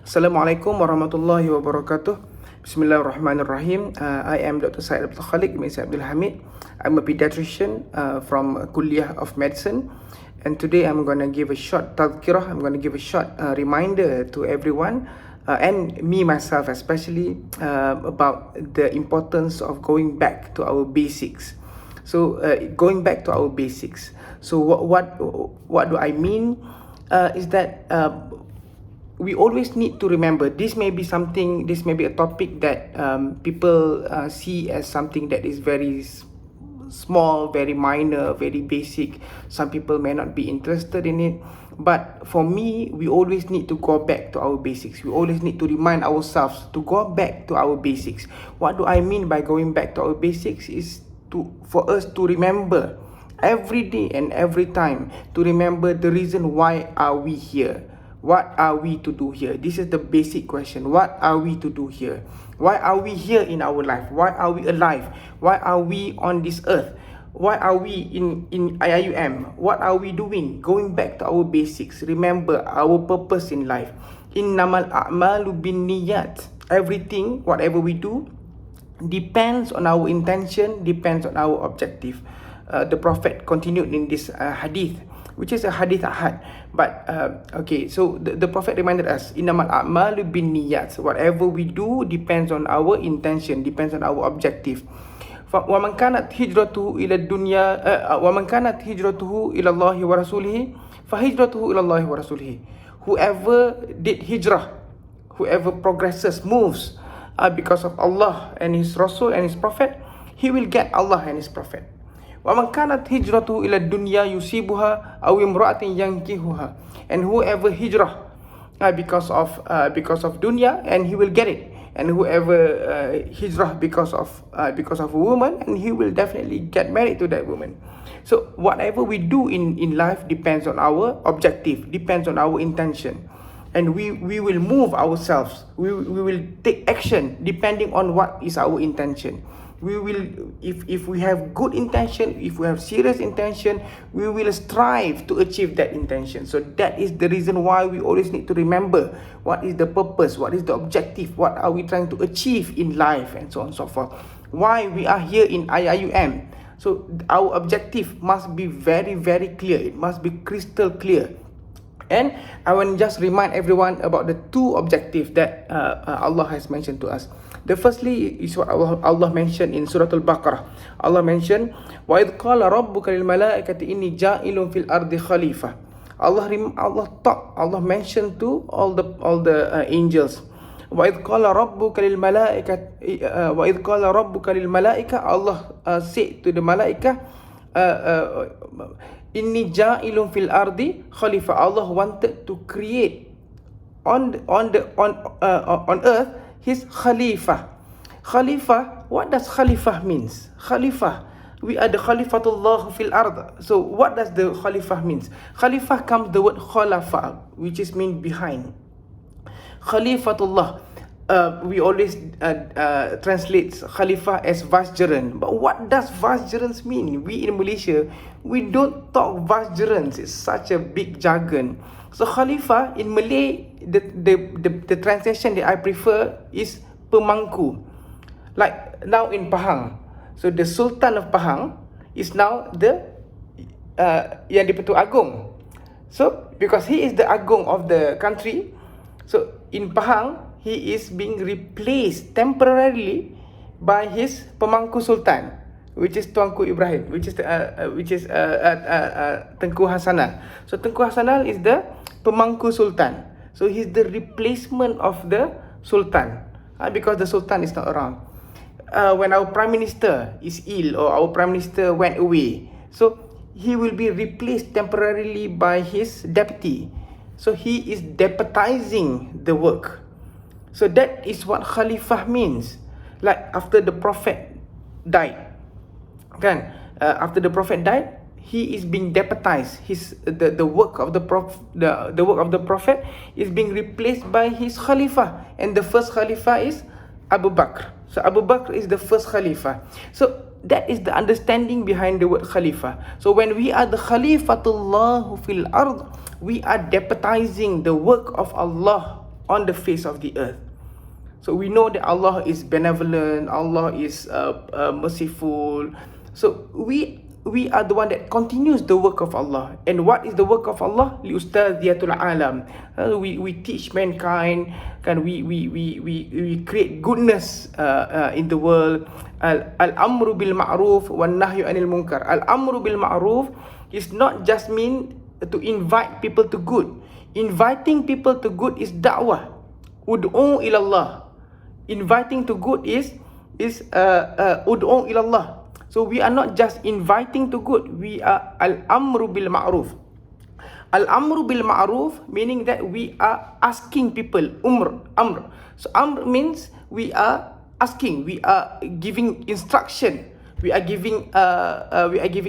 Assalamualaikum warahmatullahi wabarakatuh. Bismillahirrahmanirrahim. I am Dr. Syed Abdul Khaliq, Syed Abdul Hamid. I'm a pediatrician from Kulliyyah of Medicine. And today I'm going to give a short Tazkirah. I'm going to give a short reminder to everyone and me myself especially about the importance of going back to our basics. So going back to our basics. So what do I mean? Is that we always need to remember this may be a topic that people see as something that is very small, very minor, very basic. Some people may not be interested in it, but for me, we always need to go back to our basics. We always need to remind ourselves to go back to our basics. What do I mean by going back to our basics is for us to remember every day and every time, to remember the reason why are we here. What are we to do here? This is the basic question. What are we to do here? Why are we here in our life? Why are we alive? Why are we on this earth? Why are we in IIUM? What are we doing? Going back to our basics. Remember our purpose in life. Innamal a'malu bin niyat. Everything, whatever we do, depends on our intention, depends on our objective. The Prophet continued in this hadith, which is a hadith ahad. But okay, so the Prophet reminded us, innamal a'malu bin niyat. Whatever we do depends on our intention, depends on our objective. Wa man kanat hijratuhu ila dunya wa man kanat hijratuhu ila Allah wa rasulihi fa hijratuhu ila Allah wa rasulihi. Whoever did hijrah, whoever progresses, moves because of Allah and His Rasul and His Prophet, he will get Allah and His Prophet. وَمَنْ كَانَتْ هِجْرَتُهُ إِلَى الدُّنْيَا يُصِيبُهَا أَوْ إِمْرَأَةٍ يَنْكِحُهَا. And whoever hijrah because of dunya, and he will get it. And whoever hijrah because of a woman, and he will definitely get married to that woman. So whatever we do in life depends on our objective, depends on our intention. And we will move ourselves. We will take action depending on what is our intention. We will, if we have good intention, if we have serious intention, we will strive to achieve that intention. So that is the reason why we always need to remember what is the purpose, what is the objective, what are we trying to achieve in life, and so on and so forth. Why we are here in IIUM. So our objective must be very, very clear. It must be crystal clear. And I want to just remind everyone about the two objectives that Allah has mentioned to us. The firstly is what Allah mentioned in Surah Al-Baqarah. Allah mentioned, وَإِذْ قَالَ رَبُّكَ لِلْمَلَائِكَةِ إِنِّي جَائِلٌ فِي الْأَرْضِ خَلِيفَةً. Allah mentioned to all the angels. وَإِذْ قَالَ رَبُّكَ لِلْمَلَائِكَةِ. Allah said to the malaika, Inni ja'ilun fil ardi khalifa. Allah wanted to create on earth His Khalifa. Khalifa, what does Khalifa means? Khalifa, we are the Khalifatullah fil ard. So what does the Khalifa means? Khalifa comes the word khalafa, which is mean behind. Khalifatullah, we always translate Khalifa as vicegerent. But what does vicegerents mean? We in Malaysia, we don't talk vicegerents. It's such a big jargon. So Khalifa in Malay, the translation that I prefer is pemangku. Like now in Pahang, so the Sultan of Pahang is now the Yang di-Pertua Agong. So because he is the Agong of the country, so in Pahang he is being replaced temporarily by his pemangku Sultan, which is Tuanku Ibrahim, which is Tengku Hasanal. So Tengku Hasanal is the pemangku Sultan. So he's the replacement of the Sultan because the Sultan is not around. When our Prime Minister is ill or our Prime Minister went away, so he will be replaced temporarily by his deputy. So he is deputizing the work. So that is what Khalifah means. Like after the Prophet died, after the Prophet died, he is being deputized. The work of the Prophet is being replaced by his Khalifa, and the first Khalifa is Abu Bakr. So Abu Bakr is the first Khalifa. So that is the understanding behind the word Khalifa. So when we are the Khalifatullah fil ard, we are deputizing the work of Allah on the face of the earth. So we know that Allah is benevolent, Allah is merciful. So we are the one that continues the work of Allah. And what is the work of Allah? Liustadhiyatul alam. We teach mankind, we create goodness in the world. Al-amru bil ma'ruf wan nahyu anil munkar. Al-amru bil ma'ruf is not just mean to invite people to good. Inviting people to good is da'wah. Ud'u ilallah. Inviting to good is ud'u ilallah. So we are not just inviting to good, we are al-amru bil ma'ruf. Al-amru bil ma'ruf meaning that we are asking people, amr. So amr means we are asking, we are giving instruction. We are giving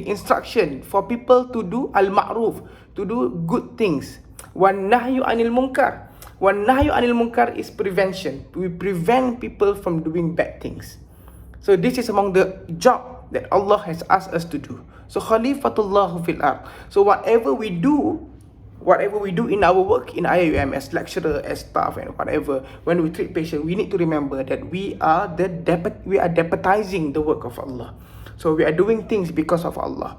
instruction for people to do al-ma'ruf, to do good things. Wan nahyu anil munkar. Wan nahyu anil munkar is prevention. We prevent people from doing bad things. So this is among the job that Allah has asked us to do. So Khalifatullah fil ard. So whatever we do in our work in IIUM as lecturer, as staff and whatever, when we treat patients, we need to remember that we are deputizing the work of Allah. So we are doing things because of Allah.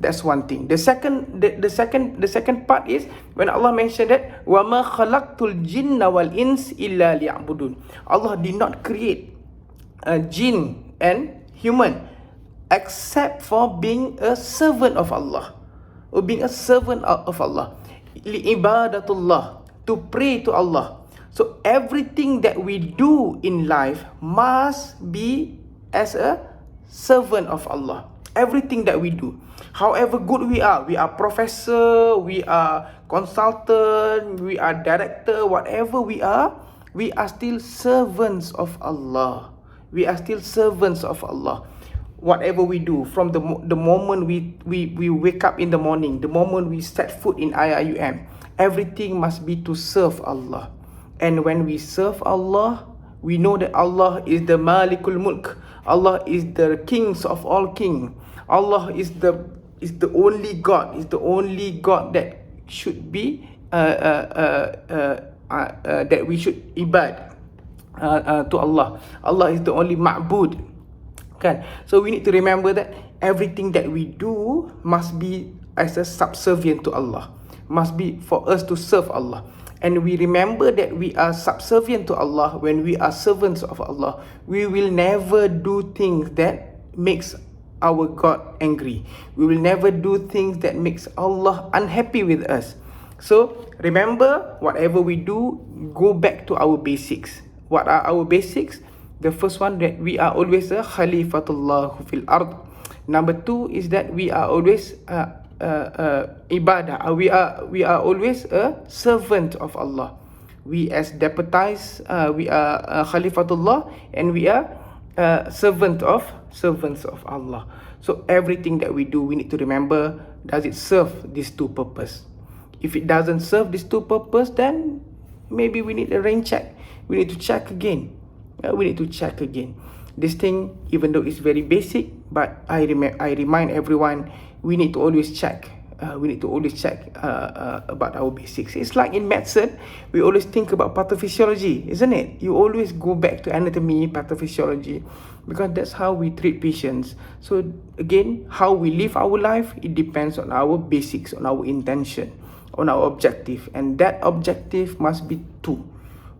That's one thing. The second part is when Allah mentioned that وَمَا خَلَقْتُ الْجِنَّ وَالْإِنسِ إِلَّا لِيَعْبُدُونَ. Allah did not create jinn and human except for being a servant of Allah, or being a servant of Allah. Li'ibadatullah, to pray to Allah. So everything that we do in life must be as a servant of Allah. Everything that we do, however good we are professor, we are consultant, we are director, whatever we are still servants of Allah. We are still servants of Allah. Whatever we do, from the moment we wake up in the morning, the moment we set foot in IIUM, everything must be to serve Allah. And when we serve Allah, we know that Allah is the Malikul Mulk. Allah is the kings of all kings. Allah is the only God. Is the only God that should be that we should ibad to Allah. Allah is the only ma'bud. Kan? So we need to remember that everything that we do must be as a subservient to Allah, must be for us to serve Allah. And we remember that we are subservient to Allah. When we are servants of Allah, we will never do things that makes our God angry. We will never do things that makes Allah unhappy with us. So remember, whatever we do, go back to our basics. What are our basics? The first one, that we are always a Khalifatullah fil ard. Number two is that we are always ibadah. We are always a servant of Allah. We as deputized, we are Khalifatullah, and we are servants of Allah. So everything that we do, we need to remember, does it serve these two purposes? If it doesn't serve these two purposes, then maybe we need a rain check. We need to check again. This thing, even though it's very basic, but I remind everyone, we need to always check. About our basics. It's like in medicine, we always think about pathophysiology, isn't it? You always go back to anatomy, pathophysiology, because that's how we treat patients. So again, how we live our life, it depends on our basics, on our intention, on our objective. And that objective must be two,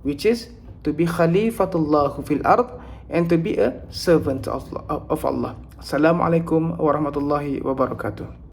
which is to be Khalifatullah fil ard and to be a servant of Allah. Assalamualaikum warahmatullahi wabarakatuh.